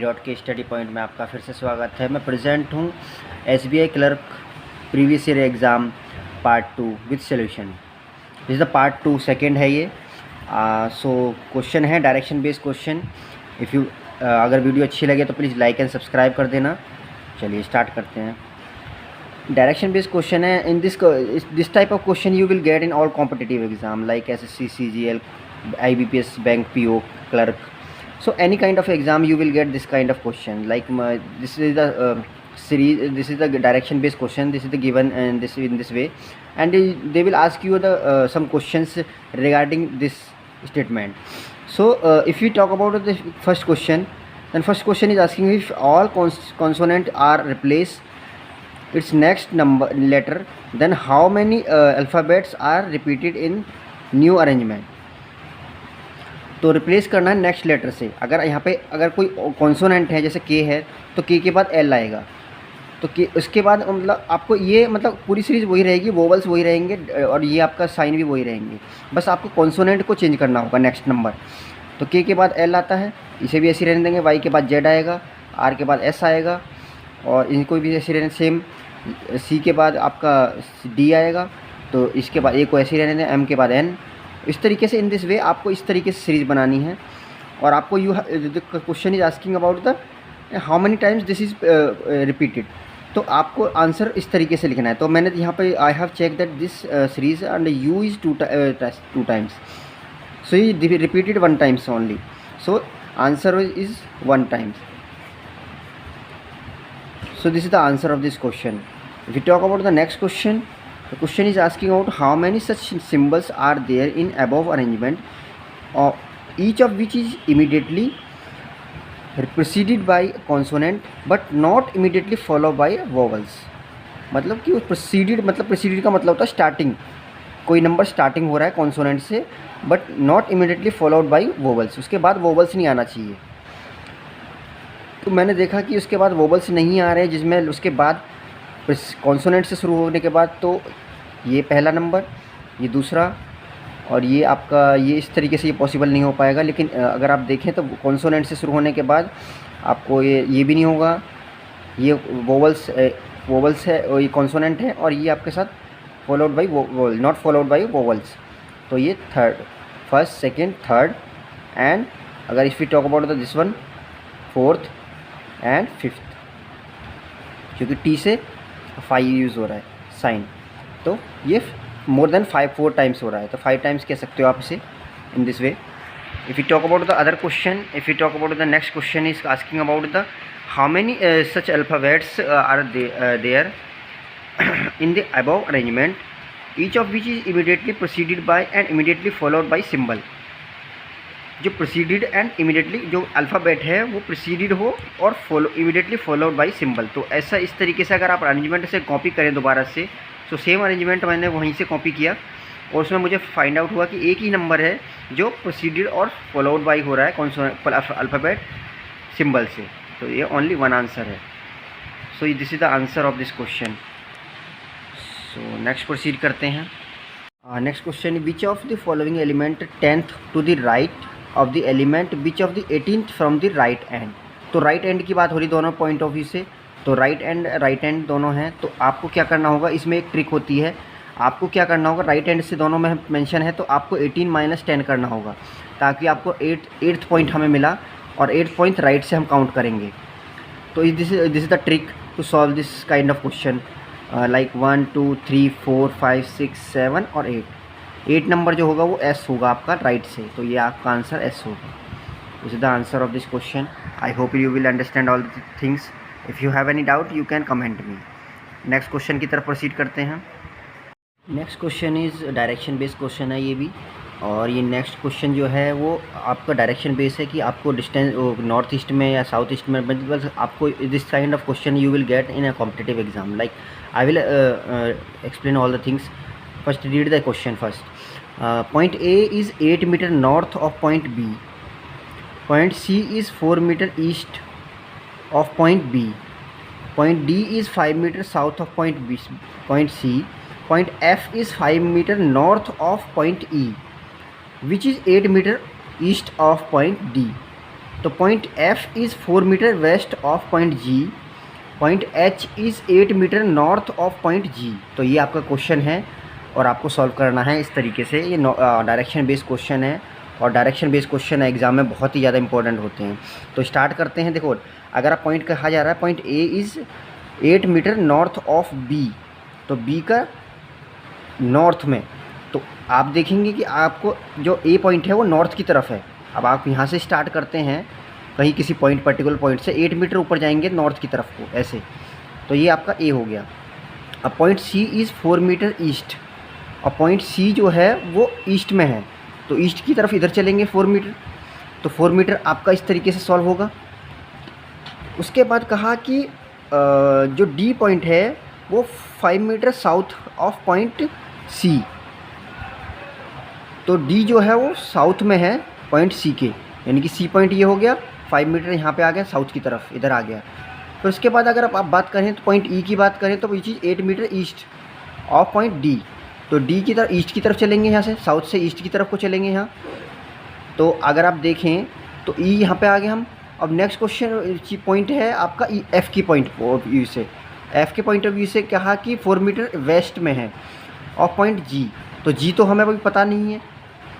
.के study point में आपका फिर से स्वागत है। मैं प्रेजेंट हूँ SBI clerk previous year exam part 2 with solution. This is the part 2 second है ये। सो क्वेश्चन है direction based question. If you अगर वीडियो अच्छी लगे तो प्लीज़ लाइक एंड सब्सक्राइब कर देना। चलिए स्टार्ट करते हैं। डायरेक्शन बेस्ड क्वेश्चन है। In this type of question you will get in all competitive exam like SSC, CGL, IBPS, bank PO, clerk. So any kind of exam you will get this kind of question. Like this is the series. This is the direction based question. This is the given and this in this way, and they will ask you the some questions regarding this statement. So if we talk about the first question, then first question is asking if all consonant are replaced its next number letter, then how many alphabets are repeated in new arrangement. तो replace करना है next letter से। अगर यहाँ पे अगर कोई consonant है जैसे के है तो के के बाद एल आएगा, तो के उसके बाद मतलब आपको ये मतलब पूरी सीरीज़ वही रहेगी, वोवल्स वही रहेंगे और ये आपका साइन भी वही रहेंगे। बस आपको कॉन्सोनेंट को चेंज करना होगा नेक्स्ट नंबर। तो के बाद एल आता है, इसे भी ऐसे रहने देंगे। वाई के बाद जेड आएगा, आर के बाद एस आएगा और इनको भी ऐसे रहने सेम। सी के बाद आपका डी आएगा, तो इसके बाद ए को ऐसे ही रहने दें। एम के बाद एन। इस तरीके से इन दिस वे आपको इस तरीके से सीरीज़ बनानी है। और आपको question is asking about the how many times this is repeated, तो आपको आंसर इस तरीके से लिखना है। तो मैंने यहाँ पे I have check that this series and you is two times, so ये repeated 1 times only, so answer is 1 times. So this is the answer of this question. If you talk about the next question, the question is asking about how many such symbols are there in above arrangement, each of which is immediately preceded by consonant but not immediately followed by vowels. मतलब कि preceded मतलब preceded का मतलब होता है starting, कोई number starting हो रहा है कॉन्सोनेंट से but not immediately followed by vowels, उसके बाद वोवल्स नहीं आना चाहिए। तो मैंने देखा कि उसके बाद वोवल्स नहीं आ रहे हैं, जिसमें उसके बाद कॉन्सोनेंट से शुरू होने के बाद तो ये पहला नंबर, ये दूसरा और ये आपका ये इस तरीके से ये पॉसिबल नहीं हो पाएगा। लेकिन अगर आप देखें तो कॉन्सोनेंट से शुरू होने के बाद आपको ये भी नहीं होगा, ये वोवल्स है और ये कॉन्सोनेंट है और ये आपके साथ followed by vowel, not followed by vowels. तो ये third, first, second, third and अगर if we talk about the this one fourth and fifth, क्योंकि टी से 5 यूज़ हो रहा है साइन, तो ये मोर देन 4 टाइम्स हो रहा है, तो 5 टाइम्स कह सकते हो आप इसे in this way. If you talk about the other question, if you talk about the next question is asking about the how many such alphabets are there in the above arrangement, each of which is immediately proceeded by and immediately followed by symbol. जो proceeded and immediately जो alphabet है वो proceeded हो और immediately followed by symbol. तो ऐसा इस तरीके से अगर आप अरेंजमेंट से कॉपी करें दोबारा से, तो सेम अरेंजमेंट मैंने वहीं से कॉपी किया और उसमें मुझे फाइंड आउट हुआ कि एक ही नंबर है जो प्रोसीडेड और फॉलोड बाय हो रहा है कौन अल्फ़ाबेट सिंबल से, तो ये ओनली 1 आंसर है। So this is the answer of this question. So next proceed करते हैं। Next question, which of the following element 10th to the right of the element which of the 18th from the right end. तो right end की बात हो रही दोनों point of view से, तो राइट एंड दोनों हैं। तो आपको क्या करना होगा, इसमें एक ट्रिक होती है, आपको क्या करना होगा, राइट एंड से दोनों में मेंशन है तो आपको 18 - 10 करना होगा, ताकि आपको 8th पॉइंट हमें मिला और 8th पॉइंट राइट से हम काउंट करेंगे। तो this is the trick to solve this kind of question, like 1 2 3 4 5 6 7 और 8 नंबर जो होगा वो एस होगा आपका राइट से, तो ये आपका आंसर एस होगा। This is the answer of this question. I hope you will understand all the things. If you have any doubt you can comment me. Next question की तरफ प्रोसीड करते हैं। Next question is direction based question है ये भी, और ये next question जो है वो आपका डायरेक्शन बेस है कि आपको डिस्टेंस नॉर्थ ईस्ट में या साउथ ईस्ट में, मतलब आपको this kind of question you will get in a competitive exam. Like I will explain all the things. First read the question first. Point A is 8 meter north of point B. Point C is 4 meter east of point B. Point D is 5 meter south of point B. Point C. Point F is 5 meter north of point E, which is 8 meter east of point D. तो point F is 4 metre west of point G, point H is 8 metre north of point G। तो ये आपका question है और आपको solve करना है इस तरीके से। ये डायरेक्शन बेस्ड क्वेश्चन है और डायरेक्शन बेस्ड क्वेश्चन एग्जाम में बहुत ही ज़्यादा इंपॉर्टेंट होते हैं। तो स्टार्ट करते हैं। देखो, अगर आप पॉइंट कहा जा रहा है point A is 8 metre north of B, तो B का नॉर्थ में, तो आप देखेंगे कि आपको जो A पॉइंट है वो नॉर्थ की तरफ है। अब आप यहाँ से स्टार्ट करते हैं कहीं किसी पॉइंट, पर्टिकुलर पॉइंट से 8 मीटर ऊपर जाएंगे नॉर्थ की तरफ को ऐसे, तो ये आपका A हो गया। अब point C is 4 metre east, और पॉइंट C जो है वो ईस्ट में है, तो ईस्ट की तरफ इधर चलेंगे 4 मीटर, तो 4 मीटर आपका इस तरीके से सॉल्व होगा। उसके बाद कहा कि जो D पॉइंट है वो 5 metre south of point C, तो D जो है वो साउथ में है पॉइंट C के, यानी कि C पॉइंट ये हो गया, 5 मीटर यहाँ पे आ गया साउथ की तरफ, इधर आ गया। तो इसके बाद अगर आप बात करें तो पॉइंट E की बात करें तो ये चीज़ 8 metre east of point D, तो D की तरफ, ईस्ट की तरफ चलेंगे, यहाँ से साउथ से ईस्ट की तरफ को चलेंगे यहाँ। तो अगर आप देखें तो E यहाँ पे आ गए हम। अब नेक्स्ट क्वेश्चन पॉइंट है आपका F की पॉइंट ऑफ व्यू से, F के पॉइंट ऑफ व्यू से कहा कि 4 मीटर वेस्ट में है ऑफ पॉइंट G, तो G तो हमें अभी पता नहीं है।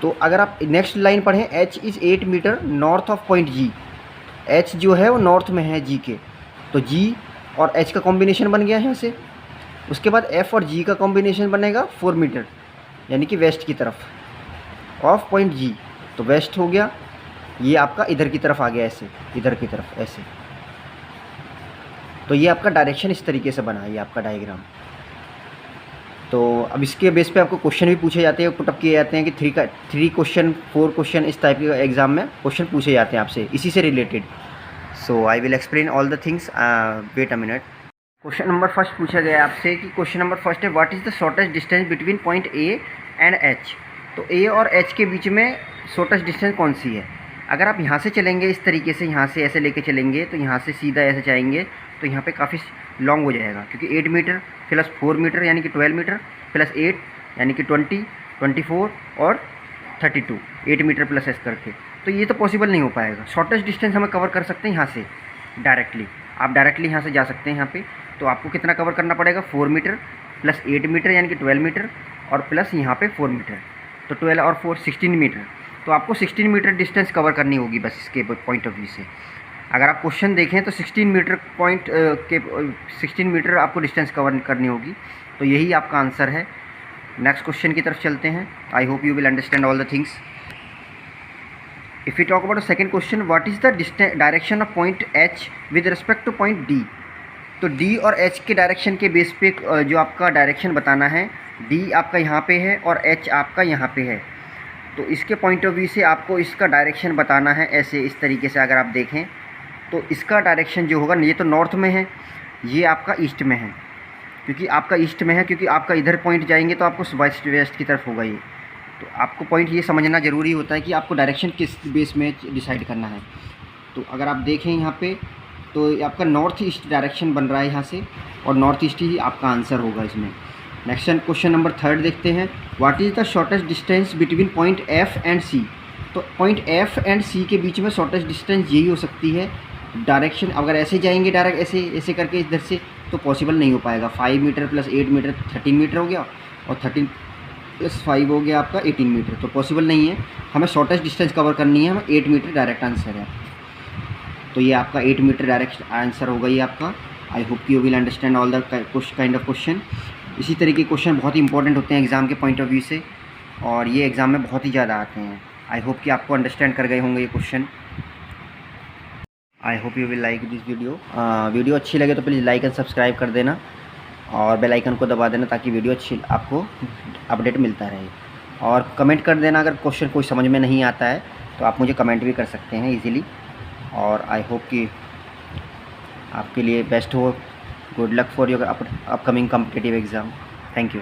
तो अगर आप नेक्स्ट लाइन पढ़ें H is 8 metre north of point G, H जो है वो नॉर्थ में है G के, तो G और H का कॉम्बिनेशन बन गया है यहाँ से। उसके बाद F और G का कॉम्बिनेशन बनेगा 4 मीटर, यानी कि वेस्ट की तरफ ऑफ पॉइंट G, तो वेस्ट हो गया, ये आपका इधर की तरफ आ गया ऐसे, इधर की तरफ ऐसे। तो ये आपका डायरेक्शन इस तरीके से बना है, ये आपका डायग्राम। तो अब इसके बेस पे आपको क्वेश्चन भी पूछे जाते हैं, पुटअप किए जाते हैं कि 3 क्वेश्चन 4 क्वेश्चन इस टाइप के एग्जाम में क्वेश्चन पूछे जाते हैं आपसे इसी से related. So I will explain all the things, wait a minute. Question number first पूछा गया है आपसे कि क्वेश्चन नंबर फर्स्ट है what is the shortest distance between point A and H। तो A और H के बीच में शॉर्टेस्ट डिस्टेंस कौन सी है। अगर आप यहाँ से चलेंगे इस तरीके से, यहाँ से ऐसे लेके चलेंगे, तो यहाँ से सीधा ऐसे जाएंगे तो यहाँ पे काफ़ी लॉन्ग हो जाएगा, क्योंकि 8 मीटर प्लस 4 मीटर यानी कि 12 मीटर प्लस 8 यानी कि 20, 24 और 32, 8 मीटर प्लस ऐसे करके, तो ये तो पॉसिबल नहीं हो पाएगा। शॉर्टेस्ट डिस्टेंस हमें कवर कर सकते हैं यहाँ से डायरेक्टली, आप डायरेक्टली यहाँ से जा सकते हैं यहाँ पे। तो आपको कितना कवर करना पड़ेगा, 4 मीटर प्लस 8 मीटर यानी कि 12 मीटर और प्लस यहाँ पे 4 मीटर, तो 12 और 4 16 मीटर। तो आपको 16 मीटर डिस्टेंस कवर करनी होगी बस इसके पॉइंट ऑफ व्यू से। अगर आप क्वेश्चन देखें तो 16 मीटर पॉइंट के 16 मीटर आपको डिस्टेंस कवर करनी होगी, तो यही आपका आंसर है। नेक्स्ट क्वेश्चन की तरफ चलते हैं। I hope you will understand all the things. If you talk about the second question what is the direction of point H with respect two point D। तो D और H के direction के base पे जो आपका direction बताना है, D आपका यहाँ पे है और H आपका यहाँ पे है, तो इसके पॉइंट ऑफ व्यू से आपको इसका डायरेक्शन बताना है ऐसे, इस तरीके से। अगर आप देखें तो इसका डायरेक्शन जो होगा, ये तो नॉर्थ में है, ये आपका ईस्ट में है, क्योंकि आपका ईस्ट में है, क्योंकि आपका इधर पॉइंट जाएंगे तो आपको वेस्ट की तरफ होगा ये। तो आपको पॉइंट ये समझना ज़रूरी होता है कि आपको डायरेक्शन किस बेस में डिसाइड करना है। तो अगर आप देखें यहाँ पे तो आपका नॉर्थ ईस्ट डायरेक्शन बन रहा है यहाँ से, और नॉर्थ ईस्ट ही आपका आंसर होगा इसमें। नेक्स्ट क्वेश्चन नंबर थर्ड देखते हैं। What is the shortest distance between point F and C। तो पॉइंट F एंड C के बीच में शॉर्टेस्ट डिस्टेंस यही हो सकती है। डायरेक्शन अगर ऐसे जाएंगे डायरेक्ट ऐसे ऐसे करके इधर से, तो पॉसिबल नहीं हो पाएगा। 5 मीटर प्लस 8 मीटर 13 मीटर हो गया, और 13 प्लस 5 हो गया आपका 18 मीटर, तो पॉसिबल नहीं है। हमें शॉर्टेस्ट डिस्टेंस कवर करनी है, हमें 8 मीटर डायरेक्ट आंसर है। तो ये आपका 8 मीटर डायरेक्ट आंसर होगा ये आपका। I hope you will understand all the kind of question. इसी तरीके के क्वेश्चन बहुत ही इंपॉर्टेंट होते हैं एग्ज़ाम के पॉइंट ऑफ व्यू से, और ये एग्ज़ाम में बहुत ही ज़्यादा आते हैं। आई होप कि आपको अंडरस्टैंड कर गए होंगे ये question. I hope you will like this video. Video अच्छी लगे तो प्लीज़ लाइक एंड सब्सक्राइब कर देना, और बेल आइकन को दबा देना ताकि वीडियो अच्छी आपको अपडेट मिलता रहे। और कमेंट कर देना अगर क्वेश्चन कोई समझ में नहीं आता है तो आप मुझे कमेंट भी कर सकते हैं इजीली। और आई होप कि आपके लिए बेस्ट हो। Good luck for your upcoming competitive exam. Thank you.